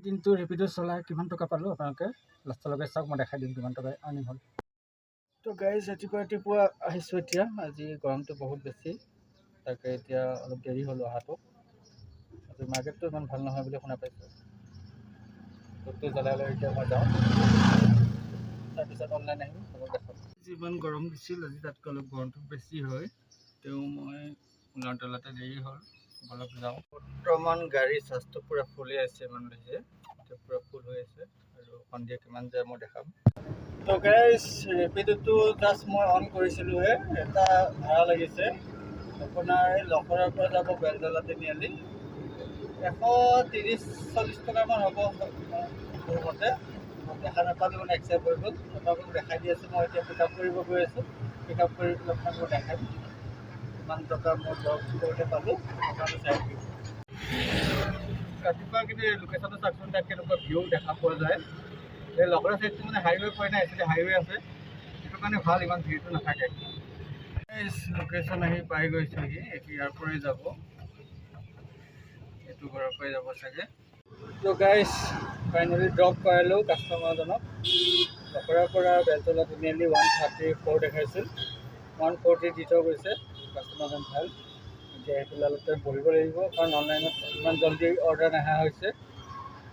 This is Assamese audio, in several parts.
দিনটো ৰেপিডো চলাই কিমান টকা পালোঁ আপোনালোকে লাষ্টলৈকে চাওক, মই দেখাই দিম কিমান টকা আৰ্নিং হ'ল। তো গাইজ ৰাতিপুৱা আহিছোঁ এতিয়া। আজি গৰমটো বহুত বেছি, তাকে এতিয়া অলপ দেৰি হ'ল অহাটো। আজি মাৰ্কেটটো ইমান ভাল নহয় বুলি শুনা পাইছোঁ। টোটো জ্বলাই লৈ এতিয়া মই যাওঁ, তাৰপিছত অনলাইন আহিম অলপ দেখাম। যিমান গৰম দিছিল আজি তাতকৈ অলপ গৰমটো বেছি হয়, তেওঁ মই ওলাওঁতে দেৰি হ'ল, অলপ যাওঁ। বৰ্তমান গাড়ী চাৰ্জটো পূৰা ফুলি আছে, মানুহ আহিছে এতিয়া পূৰা ফুল হৈ আছে, আৰু সন্ধিয়া কিমান যায় মই দেখাম। তো গাইজ ৰেপিডোটো জাষ্ট মই অন কৰিছিলোঁহে, এটা ভাড়া লাগিছে আপোনাৰ লখৰাৰ পৰা যাব বেলতলা তিনিআলি, 130-140 টকামান হ'ব মোৰ মতে। দেখা নাপালোঁ মানে একচেপ্ট হৈ গ'ল। আপোনালোকক দেখাই দি আছোঁ। মই এতিয়া পিক আপ কৰিব গৈ আছোঁ, পিক আপ কৰি পেলাই আপোনালোকক দেখাম কিমান টকা মই জব কৰোঁতে পালোঁ, আপোনালোকে চাই দিব। ৰাতিপুৱা কিন্তু লোকেশ্যনটো চাওকচোন, তাত কেনেকুৱা ভিউ দেখা পোৱা যায়। এই লখৰা চাইডটো মানে হাইৱে পৰে নাই, এইফালে হাইৱে আছে, সেইটো কাৰণে ভাল, ইমান ভিৰটো নাথাকে। লোকেশ্যন আহি পাই গৈছোঁহি, এইটো ইয়াৰ পৰাই যাব, এইটো ঘৰৰ পৰাই যাব চাগে। তো গাইজ ফাইনেলি ড্ৰপ কৰালোঁ কাষ্টমাৰজনক। লখৰাৰ পৰা বেলতলা তিনিআলি 134 দেখাইছিল, 140 দি থৈ গৈছে। কাষ্টমাৰজন ভাল। এতিয়া সেইটো লালতে বহিব লাগিব, কাৰণ অনলাইনত ইমান জল্দি অৰ্ডাৰ নহা হৈছে।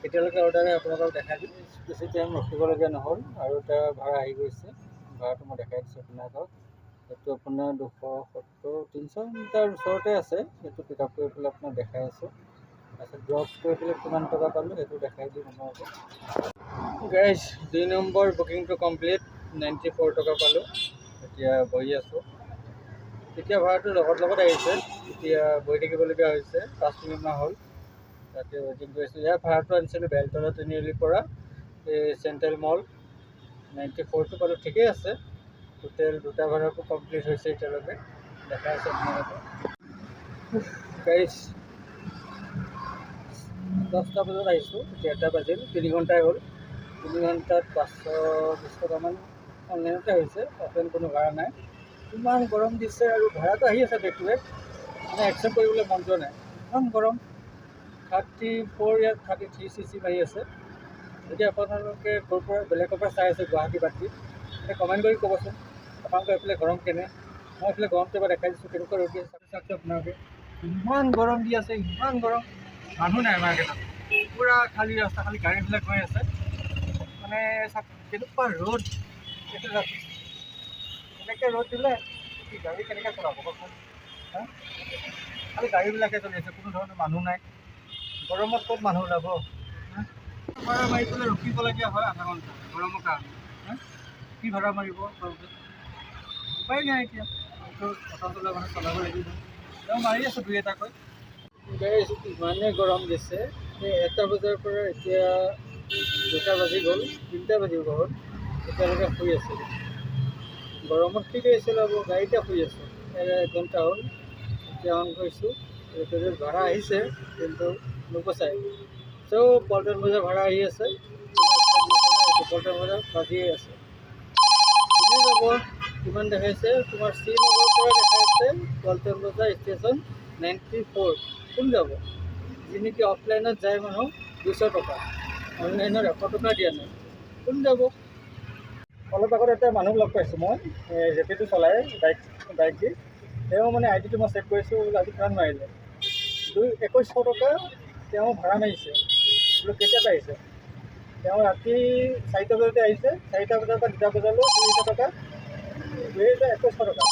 এতিয়ালৈকে অৰ্ডাৰে আপোনালোকক দেখাই দিম, বেছি টাইম ৰখিবলগীয়া নহ'ল। আৰু এটা ভাড়া আহি গৈছে, ভাড়াটো মই দেখাই দিছোঁ আপোনালোকক। সেইটো আপোনাৰ 270-300 মিটাৰ ওচৰতে আছে, সেইটো পিক আপ কৰি পেলাই আপোনাক দেখাই আছোঁ। তাৰপিছত ড্ৰপ কৰি পেলাই কিমান টকা পালোঁ সেইটো দেখাই দিম আপোনালোকক। গাইজ 2 নম্বৰ বুকিংটো কমপ্লিট, 94 টকা পালোঁ। এতিয়া বহি আছোঁ, এতিয়া ভাড়াটো লগত আহিছে, এতিয়া বহি থাকিবলগীয়া হৈছে। 5 মিনিটমান হ'ল তাতে ৱেইটিং কৰি আছোঁ। ইয়াৰ ভাড়াটো আনিছিলোঁ বেলতলা তিনিআলিৰ পৰা এই চেণ্ট্ৰেল মল, 94টো পালোঁ, ঠিকেই আছে। টোটেল দুটা ভাড়াটো কমপ্লিট হৈছে এতিয়ালৈকে, দেখাই আছে আপোনালোকে। গাইজ 10টা বজাত আহিছোঁ, এতিয়া 1টা বাজিল, 3 ঘণ্টাই হ'ল। 3 ঘণ্টাত 520 টকামান অনলাইনতে হৈছে, অফলাইন কোনো ভাড়া নাই। ইমান গৰম দিছে, আৰু ভাড়াটো আহি আছে বেক টু বেক, মানে একচেপ্ট কৰিবলৈ মন যোৱা নাই, ইমান গৰম। 34 ইয়াত 33 CC মাৰি আছে। এতিয়া আপোনালোকে ক'ৰ পৰা বেলেগৰ পৰা চাই আছে গুৱাহাটী বাদ দি, এতিয়া কমেণ্ট কৰি ক'বচোন আপোনালোকে এইফালে গৰম কেনে। মই এইফালে গৰমটো এবাৰ দেখাই দিছোঁ, কেনেকুৱা ৰ'দ দি আছে চাওকচোন আপোনালোকে। ইমান গৰম দি আছে, ইমান গৰম, মানুহ নাই মাৰ্কেটত, পূৰা খালী ৰাস্তা, খালী গাড়ীবিলাক গৈ আছে। মানে চাওক কেনেকুৱা ৰ'দ, এইটো এনেকৈ ৰ'দ দিলে কি গাড়ী কেনেকৈ চলাব কওকচোন। খালী গাড়ীবিলাকে চলি আছে, কোনো ধৰণৰ মানুহ নাই। গৰমত ক'ত মানুহ ওলাব। ভাড়া মাৰি পেলাই ৰখিবলগীয়া হয় আধা ঘণ্টা গৰমৰ কাৰণে। কি ভাড়া মাৰিব, উপায় নাই। এতিয়া অটো চলোৱা মানুহ চলাব লাগিব, তেওঁ মাৰি আছোঁ 2-এটাকৈ। গাড়ী ইমানেই গৰম দিছে, সেই 1টা বজাৰ পৰা এতিয়া 2টা বাজি গ'ল, 3টা বাজিব হ'ল, এতিয়ালৈকে শুই আছোঁ। গৰমত কি কৰি চলাব, গাড়ীতে শুই আছোঁ। 1 ঘণ্টা হ'ল, এতিয়া অন কৰিছোঁ। ৰেপিডোত ভাড়া আহিছে কিন্তু নোপোচাই, চব পল্টন বজাৰ ভাড়া আহি আছে, পল্টন বজাৰ বাজিয়ে আছে। কোনে যাব, কিমান দেখাইছে তোমাৰ শ্ৰীনগৰৰ পৰা দেখাইছে পল্টন বজাৰ ষ্টেচন 94, কোন যাব? যি নেকি অফলাইনত যায় মানুহ 200 টকা, অনলাইনত 100 টকা দিয়া নাই, কোন যাব? অলপ আগত এটা মানুহ লগ পাইছোঁ মই, ৰেপিডো চলাই বাইক দি। তেওঁ মানে আইডিটো মই চেক কৰিছোঁ, আজি কিমান মাৰিলে, 2100 টকা তেওঁ ভাড়া মাৰিছে। বোলো কেতিয়াবা আহিছে, তেওঁ ৰাতি 4টা বজাতে আহিছে, 4টা বজাৰ পৰা 2টা বজালৈ 200 টকা, 2100 টকা,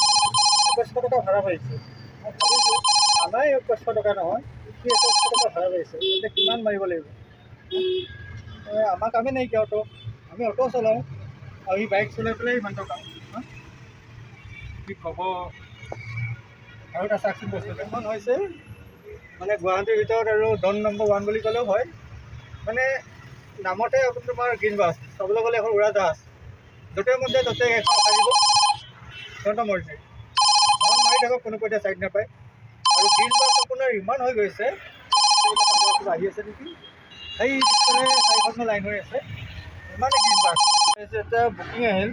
2100 টকা ভাড়া মাৰিছে। মই ভাবিছোঁ আমাৰ 2100 টকা নহয়, 2100 টকা ভাড়া মাৰিছে, এতিয়া কিমান মাৰিব লাগিব। আমাৰ কামেই নাইকিয়া অটো, আমি অটো চলাওঁ, আৰু সি বাইক চলাই পেলাই ইমান টকা, কি ক'ব। আৰু এটা চাকচোন বস্তু এখন হৈছে, মানে গুৱাহাটীৰ ভিতৰত আৰু 10 নম্বৰ 1 বুলি ক'লেও হয়। মানে নামতে তোমাৰ গ্ৰীণ বাছ, চাবলৈ গ'লে এখন উৰাজাহাজ, য'তে মন যায় ত'তে এখন পাৰিব, সিহঁতৰ মৰ্জি, এখন মাৰি থাকক, কোনো পধ্যে চাইড নাপায়। আৰু গ্ৰীণ বাছ আপোনাৰ ইমান হৈ গৈছে, আহি আছে নেকি, সেই পিছফালে 4খনমান লাইন হৈ আছে, ইমানেই গ্ৰীণ বাছ। এটা বুকিং আহিল,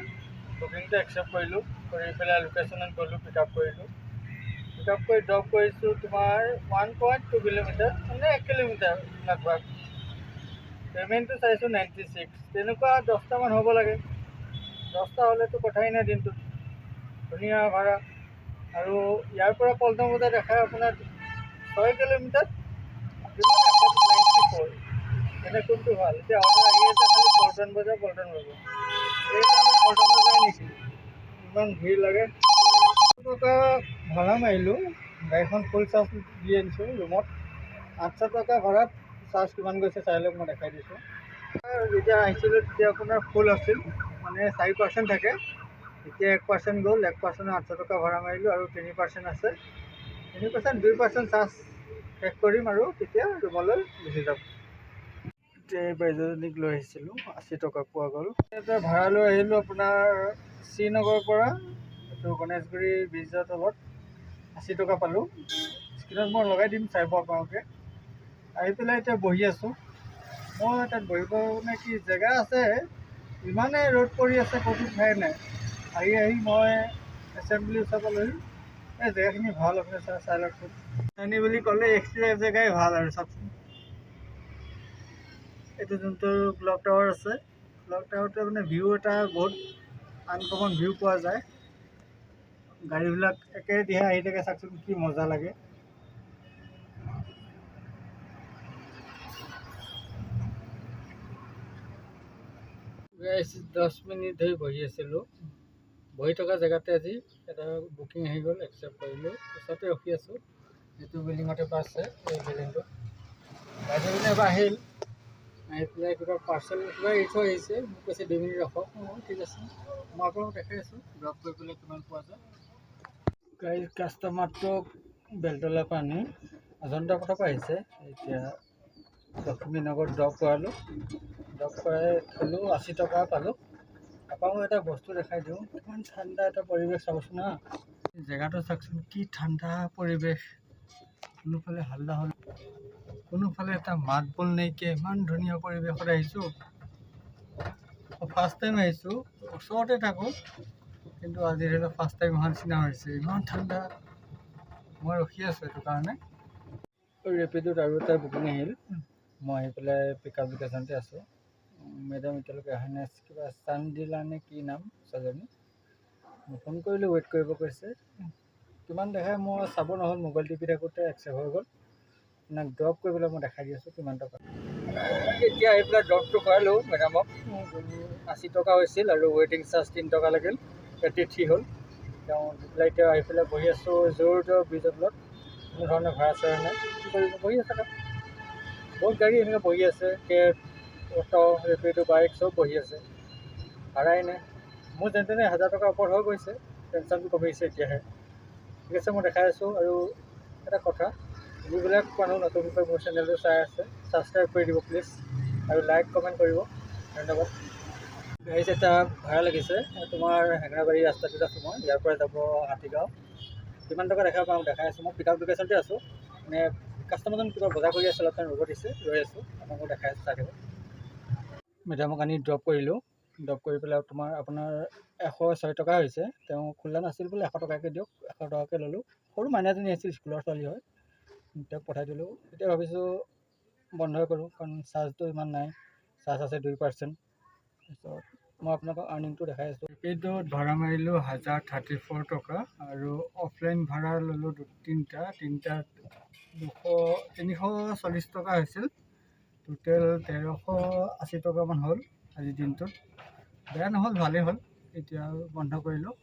বুকিংটো একচেপ্ট কৰিলোঁ, কৰি পেলাই লোকেশ্যনত গ'লোঁ, পিক আপ কৰিলোঁ। পিক আপ কৰি ড্ৰপ কৰিছোঁ তোমাৰ 1.2 কিলোমিটাৰ, মানে 1 কিলোমিটাৰ লাগভাগ। পে'মেণ্টটো চাইছোঁ 96, তেনেকুৱা 10টামান হ'ব লাগে। 10টা হ'লেতো কথাই নাই দিনটোত, ধুনীয়া ভাড়া। আৰু ইয়াৰ পৰা পল্টন বজাৰ দেখায় আপোনাৰ 6 কিলোমিটাৰ, কিমান 194। এনে কোনটো ভাল? এতিয়া অৰ্ডাৰ আহি আছে খালি পল্টন বজাৰ এই পল্টন বজাৰ নেকি, ইমান ভিৰ লাগে। টকা ভাড়া মাৰিলোঁ, গাড়ীখন ফুল চাৰ্জ দি আনিছোঁ ৰুমত। 800 টকা ভাড়াত চাৰ্জ কিমান গৈছে চাই লওক, মই দেখাই দিছোঁ। যেতিয়া আহিছিলোঁ তেতিয়া আপোনাৰ ফুল আছিল, মানে 4% থাকে। এতিয়া 1% গ'ল, 1%ত 800 টকা ভাড়া মাৰিলোঁ আৰু 3% আছে। 3% 2% চাৰ্জ শেষ কৰিম আৰু তেতিয়া ৰুমলৈ গুচি যাম। এতিয়া এই বাইদেউজনীক লৈ আহিছিলোঁ, 80 টকা পোৱা গ'ল। এটা ভাড়া লৈ আহিলোঁ আপোনাৰ শ্ৰীনগৰৰ পৰা, এইটো গণেশগুৰি ব্ৰিজৰ তলত 80 টকা পালোঁ। স্ক্ৰীণত মই লগাই দিম, চাই পোৱা আপোনালোকে। আহি পেলাই এতিয়া বহি আছোঁ। মই তাত বহিব মানে কি জেগা আছে, ইমানেই ৰ'দ পৰি আছে, ক'তো ঠাই নাই। আহি মই এছেম্বলি ওচৰ পালোহি। এই জেগাখিনি ভাল আছে, চাই লওকচোন। ৰাজধানী বুলি ক'লে এক্সট্ৰা জেগাই ভাল আৰু চাওকচোন। এইটো যোনটো ক্লক টাৱাৰ আছে, ক্লক টাৱাৰটো মানে ভিউ এটা বহুত আনকমন ভিউ পোৱা যায়। গাড়ীবিলাক একে দিশে আহি থাকে, চাওকচোন কি মজা লাগে। গাইছ 10 মিনিট ধৰি বহি আছিলোঁ। বহি থকা জেগাতে আজি এটা বুকিং আহি গ'ল, একচেপ্ট কৰিলোঁ। ওচৰতে ৰখি আছোঁ, যিটো বিল্ডিঙতে পাইছে এই বিল্ডিংটো। বাইদেউজনী এবাৰ আহিল, আহি পেলাই কিবা পাৰ্চেল কিবা এৰি থৈ আহিছে। মোক কৈছে 2 মিনিট ৰখক। ঠিক আছে, মই আপোনালোকক দেখাই আছোঁ ড্ৰপ কৰি পেলাই কিমান পোৱা যায়। গাড়ী কাষ্টমাৰটোক বেলতলা পৰা আনি অজন্তা পথৰ পৰা আহিছে। এতিয়া লক্ষ্মী নগৰত ড্ৰপ কৰালোঁ, ড্ৰপ কৰাই থ'লোঁ, 80 টকা পালোঁ। তাৰপৰা মই এটা বস্তু দেখাই দিওঁ, কিমান ঠাণ্ডা এটা পৰিৱেশ চাবচোন না। জেগাটো চাওকচোন, কি ঠাণ্ডা পৰিৱেশ। কোনোফালে হাল্লা হ'ল, কোনোফালে এটা মাত বোল নাইকিয়া, ইমান ধুনীয়া পৰিৱেশত আহিছোঁ। ফাৰ্ষ্ট টাইম আহিছোঁ, ওচৰতে থাকোঁ, কিন্তু আজি ধৰি লওক ফাৰ্ষ্ট টাইম অহাৰ নিচিনা হৈছে। ইমান ঠাণ্ডা, মই ৰখি আছোঁ সেইটো কাৰণে। ৰেপিডত আৰু এটা বুকিং আহিল, মই আহি পেলাই পিক আপ লোকেশ্যনতে আছোঁ। মেডাম এতিয়ালৈকে অহা নাই, কিবা চান্দিলা নে কি নাম ছোৱালীজনী। মই ফোন কৰিলোঁ, ৱেইট কৰিব কৈছে। কিমান দেখাই মই চাব নহ'ল, মোবাইল টিপি থাকোঁতে একচেপ্ট হৈ গ'ল। আপোনাক ড্ৰপ কৰিবলৈ মই দেখাই দি আছোঁ কিমান টকা। এতিয়া আহি পেলাই ড্ৰপটো কৰালোঁ মেডামক। 80 টকা হৈছিল আৰু ৱেইটিং চাৰ্জ 3 টকা লাগিল, 83 হ'ল। তেওঁ দি পেলাই এতিয়া আহি পেলাই বহি আছোঁ জোৰদৰ ব্ৰিজৰ তলত। কোনো ধৰণৰ ভাড়া চাড়া নাই, কি কৰিব, বহি আছে তাত। বহুত গাড়ী এনেকৈ বহি আছে, কেব, অটো, ৰেপিডো, বাইক চব বহি আছে, ভাড়াই নাই। মোৰ যেনে তেনে 1000 টকাৰ ওপৰত হৈ গৈছে, টেনশ্যনটো কমিছে এতিয়াহে। ঠিক আছে, মই দেখাই আছোঁ। আৰু এটা কথা, যিবিলাক মানুহ নতুনকৈ মোৰ চেনেলটো চাই আছে, ছাবস্ক্ৰাইব কৰি দিব প্লিজ, আৰু লাইক কমেণ্ট কৰিব, ধন্যবাদ। গাড়ী এটা ভাড়া লাগিছে, তোমাৰ হেঙেৰাবাৰী ৰাস্তাটোত আছোঁ মই, ইয়াৰ পৰা যাব হাতীগাঁও। কিমান টকা দেখাব পাওঁ দেখাই আছোঁ। মই পিক আপ লোকেশ্যনতে আছোঁ, মানে কাষ্টমাৰজন কিবা বজাৰ কৰি আছে, অলপ টাইম ৰ'ব দিছে, ৰৈ আছোঁ। আপোনালোকক দেখাই আছোঁ, চাই দিব। মেডামক আনি ড্ৰপ কৰিলোঁ, ড্ৰপ কৰি পেলাই আপোনাৰ 106 টকা হৈছে। তেওঁ খোলা নাছিল বোলে, 100 টকাকৈ দিয়ক, 100 টকাকৈ ল'লোঁ। সৰু মাইনাজনী আছিল, স্কুলৰ ছোৱালী হয়, তেওঁক পঠাই দিলোঁ। এতিয়া ভাবিছোঁ বন্ধই কৰোঁ, কাৰণ চাৰ্জটো ইমান নাই, চাৰ্জ আছে 2%। তাৰপিছত মই আপোনালোকক আৰ্নিংটো দেখাই আছোঁ। ৰেপিডত ভাড়া মাৰিলোঁ 1034 টকা, আৰু অফলাইন ভাড়া ল'লোঁ তিনিটাত 340 টকা হৈছিল। টোটেল 1380 টকামান হ'ল আজিৰ দিনটোত। বেয়া নহ'ল, ভালেই হ'ল। এতিয়া বন্ধ কৰিলোঁ।